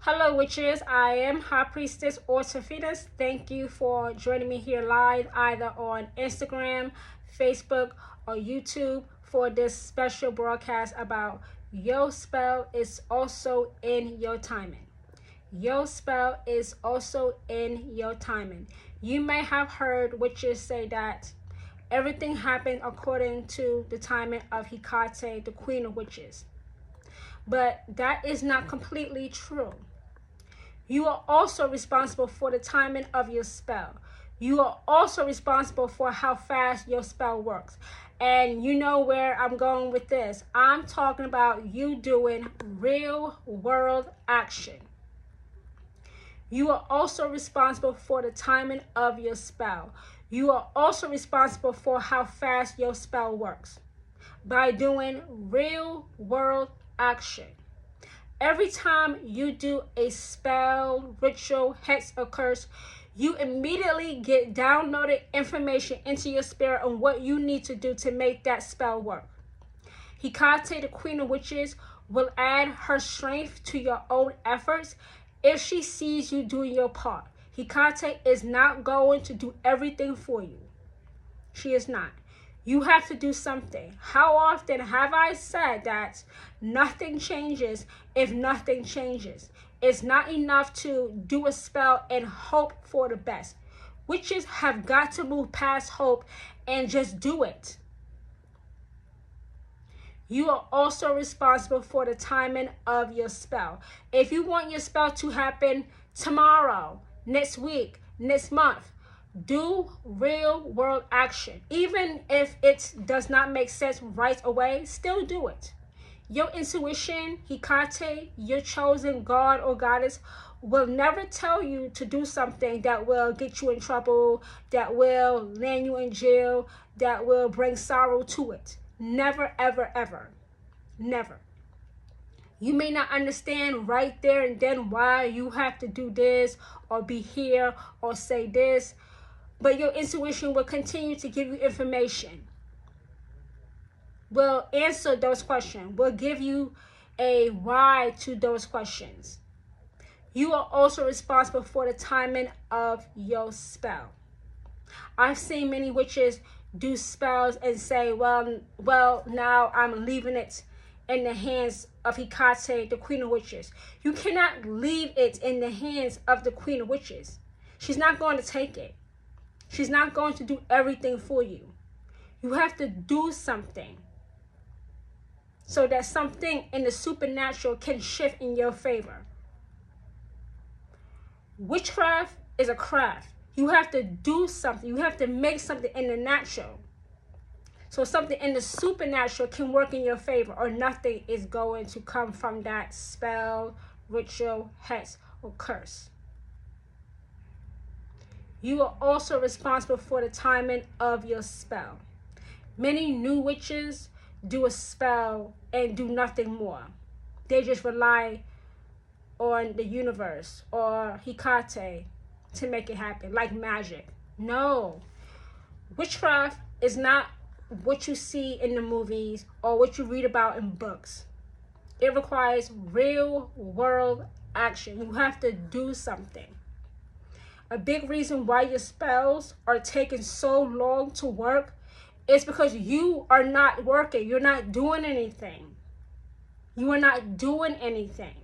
Hello, witches. I am High Priestess Ortophenus. Thank you for joining me here live, either on Instagram, Facebook, or YouTube for this special broadcast about your spell is also in your timing. Your spell is also in your timing. You may have heard witches say that everything happened according to the timing of Hecate, the queen of witches. But that is not completely true. You are also responsible for the timing of your spell. You are also responsible for how fast your spell works. And you know where I'm going with this. I'm talking about you doing real world action. You are also responsible for the timing of your spell. You are also responsible for how fast your spell works by doing real world action. Every time you do a spell, ritual, hex, or curse, you immediately get downloaded information into your spirit on what you need to do to make that spell work. Hecate, the queen of witches, will add her strength to your own efforts if she sees you doing your part. Hecate is not going to do everything for you. She is not. You have to do something. How often have I said that nothing changes if nothing changes? It's not enough to do a spell and hope for the best. Witches have got to move past hope and just do it. You are also responsible for the timing of your spell. If you want your spell to happen tomorrow, next week, next month, do real world action. Even if it does not make sense right away, still do it. Your intuition, Hecate, your chosen god or goddess, will never tell you to do something that will get you in trouble, that will land you in jail, that will bring sorrow to it. Never, ever, ever. Never. You may not understand right there and then why you have to do this or be here or say this, but your intuition will continue to give you information. Will answer those questions. Will give you a why to those questions. You are also responsible for the timing of your spell. I've seen many witches do spells and say, well, now I'm leaving it in the hands of Hecate, the queen of witches. You cannot leave it in the hands of the queen of witches. She's not going to take it. She's not going to do everything for you. You have to do something so that something in the supernatural can shift in your favor. Witchcraft is a craft. You have to do something. You have to make something in the natural so something in the supernatural can work in your favor, or nothing is going to come from that spell, ritual, hex, or curse. You are also responsible for the timing of your spell. Many new witches do a spell and do nothing more. They just rely on the universe or Hecate to make it happen, like magic. No. Witchcraft is not what you see in the movies or what you read about in books. It requires real world action. You have to do something. A big reason why your spells are taking so long to work is because you are not working. You're not doing anything. You are not doing anything.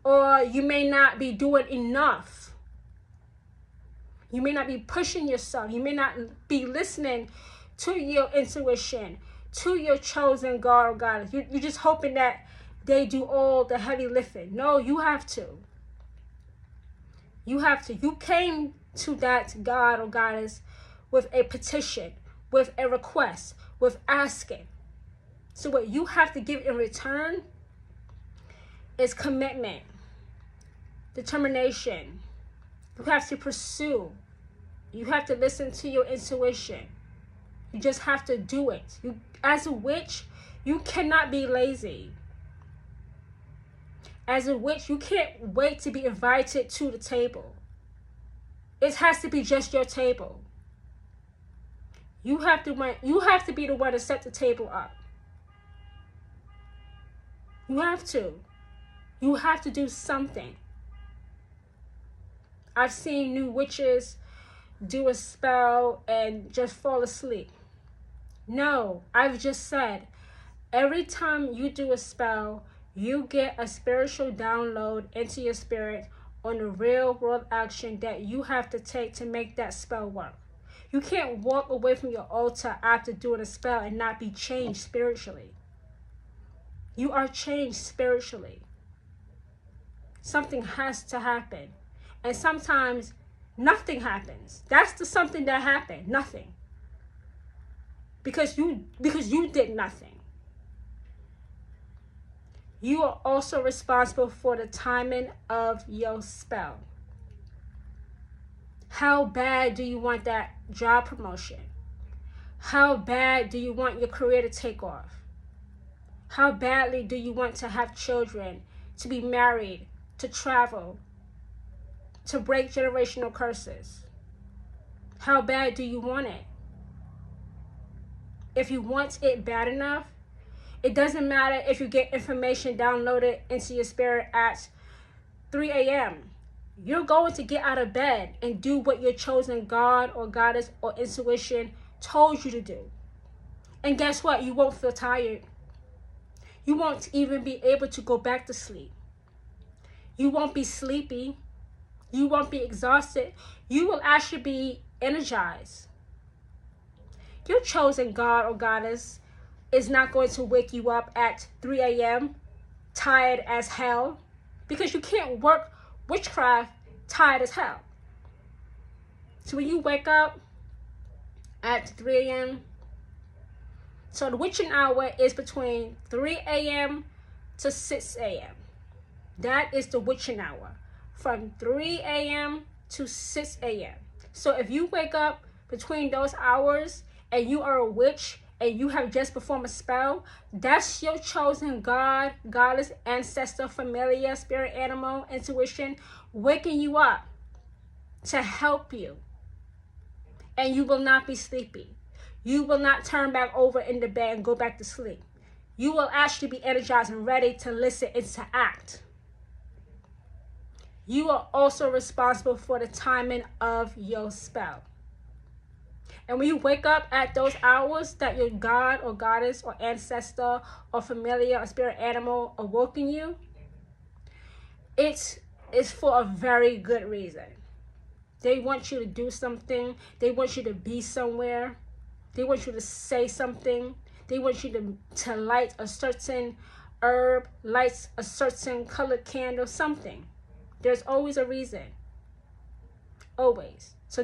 Or you may not be doing enough. You may not be pushing yourself. You may not be listening to your intuition, to your chosen god or goddess. You're just hoping that they do all the heavy lifting. No, you have to. You have to. You came to that god or goddess with a petition, with a request, with asking. So what you have to give in return is commitment, determination. You have to pursue. You have to listen to your intuition. You just have to do it. You, as a witch, you cannot be lazy. As a witch, you can't wait to be invited to the table. It has to be just your table. You have to be the one to set the table up. You have to. You have to do something. I've seen new witches do a spell and just fall asleep. No, I've just said, every time you do a spell, you get a spiritual download into your spirit on the real world action that you have to take to make that spell work. You can't walk away from your altar after doing a spell and not be changed spiritually. You are changed spiritually. Something has to happen. And sometimes nothing happens. That's the something that happened. Nothing. Because you did nothing. You are also responsible for the timing of your spell. How bad do you want that job promotion? How bad do you want your career to take off? How badly do you want to have children, to be married, to travel, to break generational curses? How bad do you want it? If you want it bad enough, it doesn't matter if you get information downloaded into your spirit at 3 a.m. You're going to get out of bed and do what your chosen God or goddess or intuition told you to do. And guess what? You won't feel tired. You won't even be able to go back to sleep. You won't be sleepy. You won't be exhausted. You will actually be energized. Your chosen God or goddess is not going to wake you up at 3 a.m. tired as hell, because you can't work witchcraft tired as hell. So when you wake up at 3 a.m., so the witching hour is between 3 a.m. to 6 a.m. That is the witching hour, from 3 a.m. to 6 a.m. So if you wake up between those hours and you are a witch and you have just performed a spell, that's your chosen God, goddess, ancestor, familiar, spirit, animal, intuition, waking you up to help you. And you will not be sleepy. You will not turn back over in the bed and go back to sleep. You will actually be energized and ready to listen and to act. You are also responsible for the timing of your spell. And when you wake up at those hours that your God or goddess or ancestor or familiar or spirit animal awoken you, it is for a very good reason. They want you to do something. They want you to be somewhere. They want you to say something. They want you to light a certain herb, light a certain colored candle, something. There's always a reason. Always. So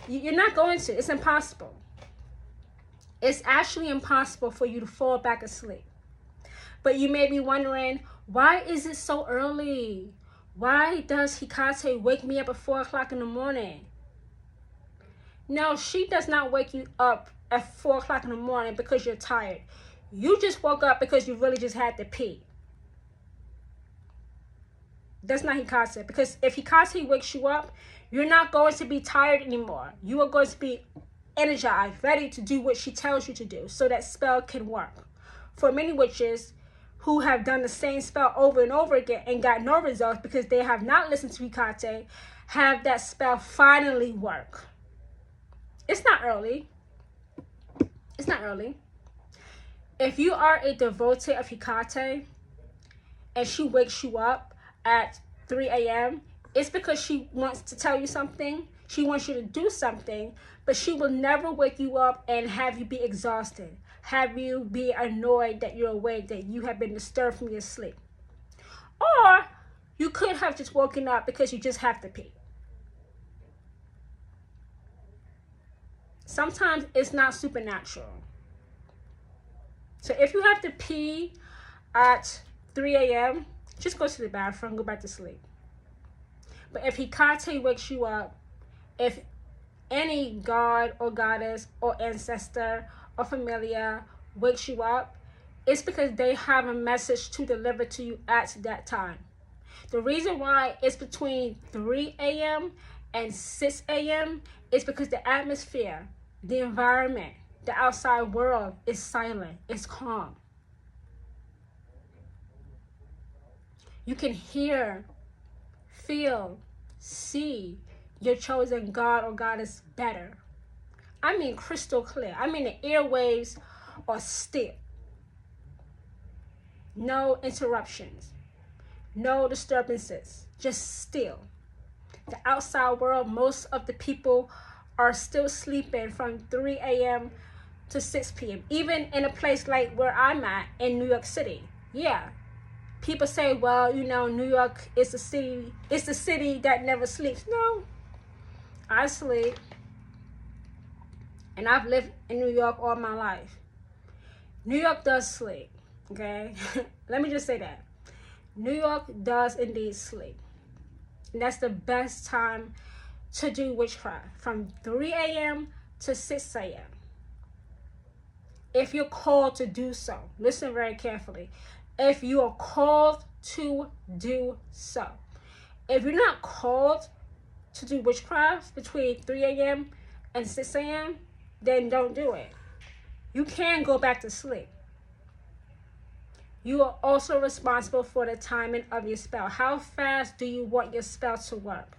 you're not going to. It's impossible. It's actually impossible for you to fall back asleep. But you may be wondering, why is it so early? Why does Hecate wake me up at 4 o'clock in the morning? No, she does not wake you up at 4 o'clock in the morning because you're tired. You just woke up because you really just had to pee. That's not Hecate. Because if Hecate wakes you up, you're not going to be tired anymore. You are going to be energized, ready to do what she tells you to do, so that spell can work. For many witches who have done the same spell over and over again and got no results because they have not listened to Hecate, have that spell finally work. It's not early. It's not early. If you are a devotee of Hecate and she wakes you up at 3 a.m., it's because she wants to tell you something. She wants you to do something, but she will never wake you up and have you be exhausted, have you be annoyed that you're awake, that you have been disturbed from your sleep. Or you could have just woken up because you just have to pee. Sometimes it's not supernatural. So if you have to pee at 3 a.m., just go to the bathroom, go back to sleep. But if Hecate wakes you up, if any god or goddess or ancestor or familiar wakes you up, it's because they have a message to deliver to you at that time. The reason why it's between 3 a.m. and 6 a.m. is because the atmosphere, the environment, the outside world is silent, it's calm. You can hear, feel, see your chosen God or goddess better. I mean crystal clear. I mean the airwaves are still. No interruptions. No disturbances. Just still. The outside world, most of the people are still sleeping from 3 a.m. to 6 p.m. Even in a place like where I'm at in New York City. Yeah. People say, well, you know, New York is the city. It's the city that never sleeps. No. I sleep. And I've lived in New York all my life. New York does sleep. Okay? Let me just say that. New York does indeed sleep. And that's the best time to do witchcraft. From 3 a.m. to 6 a.m. If you're called to do so. Listen very carefully. If you are called to do so. If you're not called to do witchcraft between 3 a.m. and 6 a.m., then don't do it. You can go back to sleep. You are also responsible for the timing of your spell. How fast do you want your spell to work?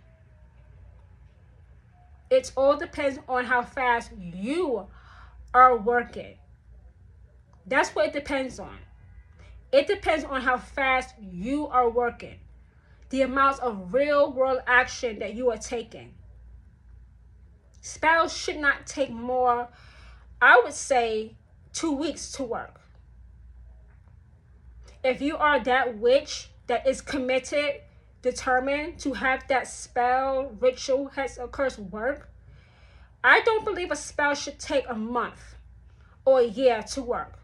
It all depends on how fast you are working. That's what it depends on. It depends on how fast you are working. The amount of real world action that you are taking. Spells should not take more, I would say, 2 weeks to work. If you are that witch that is committed, determined to have that spell, ritual, hex, or curse work, I don't believe a spell should take a month or a year to work.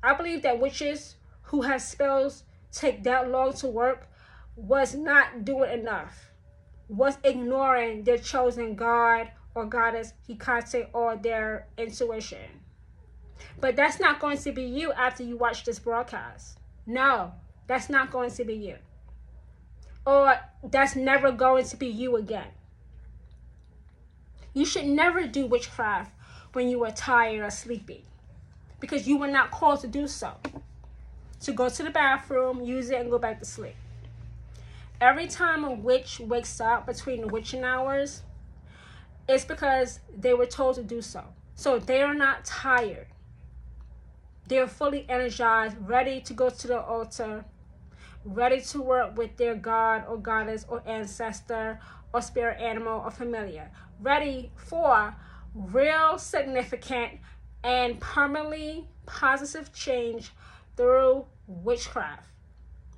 I believe that witches who have spells take that long to work was not doing enough, was ignoring their chosen god or goddess, Hecate, or their intuition. But that's not going to be you after you watch this broadcast. No, that's not going to be you. Or that's never going to be you again. You should never do witchcraft when you are tired or sleepy, because you were not called to do so. To go to the bathroom, use it, and go back to sleep. Every time a witch wakes up between the witching hours, it's because they were told to do so. So they are not tired. They are fully energized, ready to go to the altar, ready to work with their god or goddess or ancestor or spirit animal or familiar, ready for real significant and permanently positive change through witchcraft,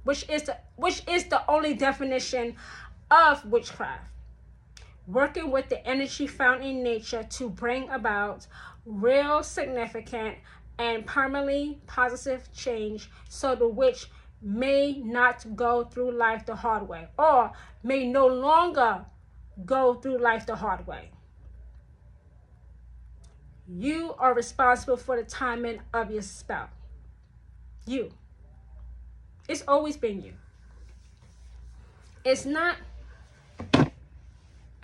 which is the only definition of witchcraft. Working with the energy found in nature to bring about real significant and permanently positive change, so the witch may not go through life the hard way, or may no longer go through life the hard way. You are responsible for the timing of your spell. You. It's always been you. It's not,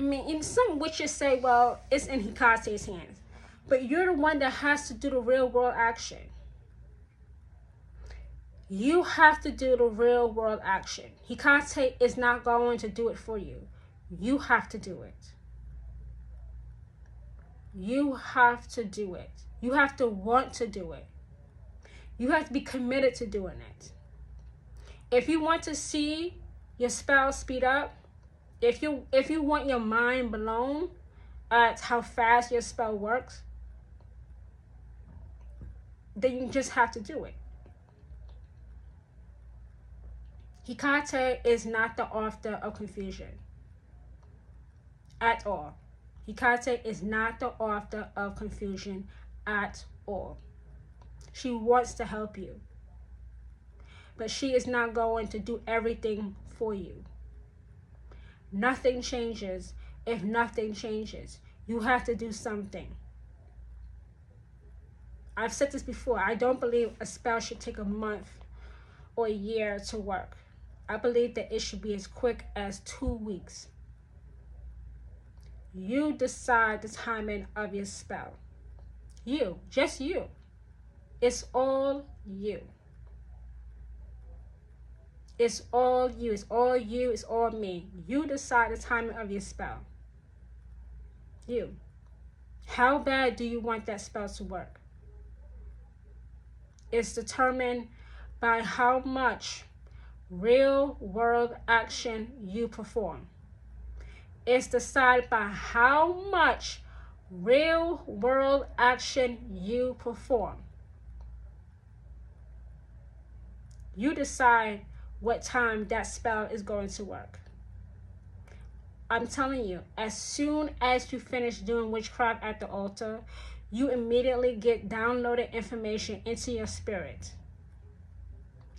some witches say, well, it's in Hecate's hands. But you're the one that has to do the real world action. You have to do the real world action. Hecate is not going to do it for you. You have to do it. You have to do it. You have to want to do it. You have to be committed to doing it. If you want to see your spell speed up, if you want your mind blown at how fast your spell works, then you just have to do it. Hecate is not the author of confusion at all. Hecate is not the author of confusion at all. She wants to help you, but she is not going to do everything for you. Nothing changes if nothing changes. You have to do something. I've said this before. I don't believe a spell should take a month or a year to work. I believe that it should be as quick as 2 weeks. You decide the timing of your spell. You, just you. It's all you. It's all you. It's all you. It's all me. You decide the timing of your spell. You. How bad do you want that spell to work? It's determined by how much real world action you perform. It's decided by how much real world action you perform. You decide what time that spell is going to work. I'm telling you, as soon as you finish doing witchcraft at the altar, you immediately get downloaded information into your spirit.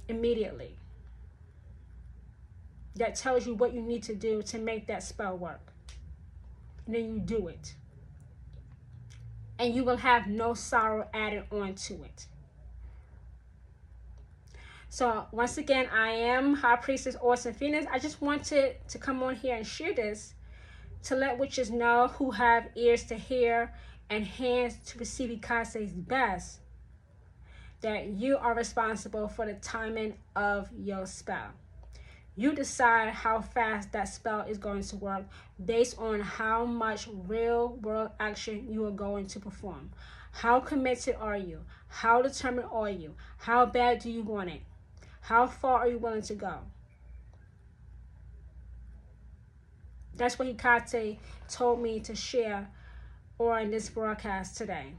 Immediately. That tells you what you need to do to make that spell work. And then you do it. And you will have no sorrow added on to it. So once again, I am High Priestess Awesome Phoenix. I just wanted to come on here and share this to let witches know who have ears to hear and hands to receive Ikase's best, that you are responsible for the timing of your spell. You decide how fast that spell is going to work based on how much real world action you are going to perform. How committed are you? How determined are you? How bad do you want it? How far are you willing to go? That's what Hikate told me to share on this broadcast today.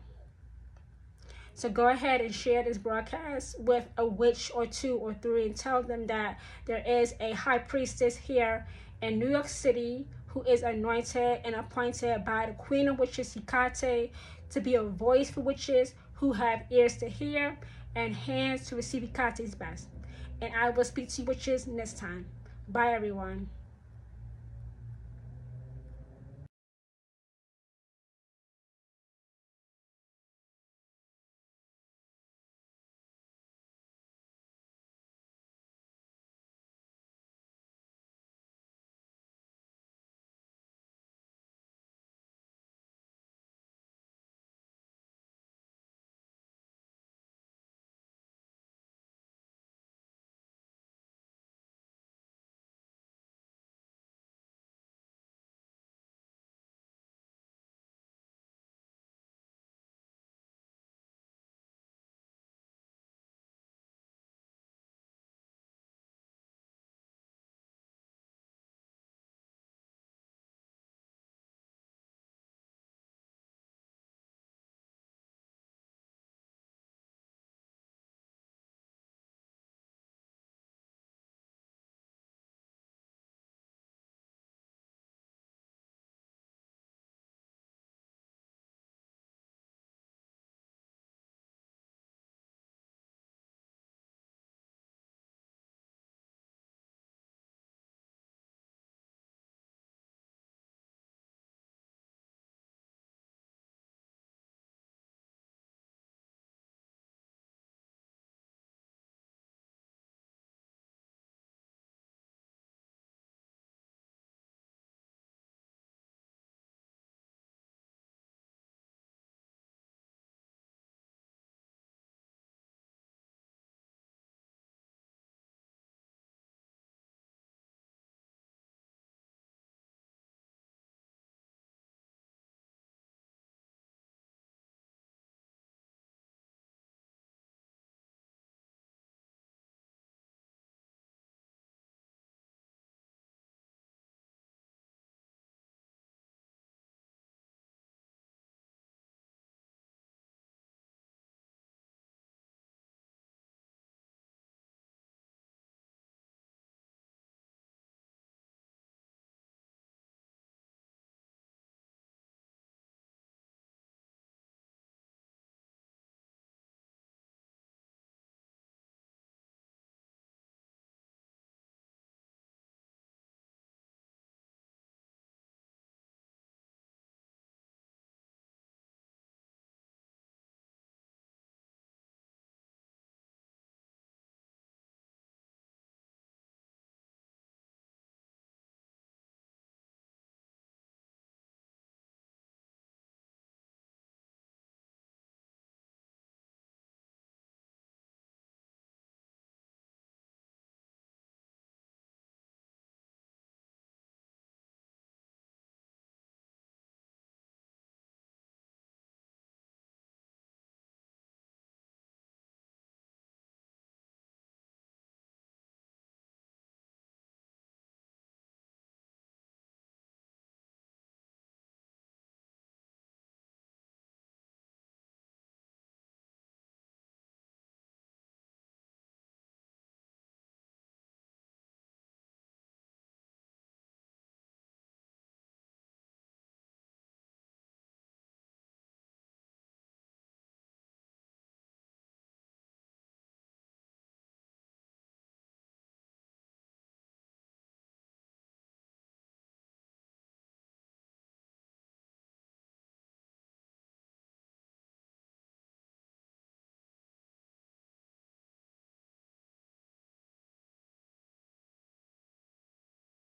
So go ahead and share this broadcast with a witch or 2 or 3 and tell them that there is a high priestess here in New York City who is anointed and appointed by the Queen of Witches, Hikate, to be a voice for witches who have ears to hear and hands to receive Hikate's best. And I will speak to you witches next time. Bye, everyone.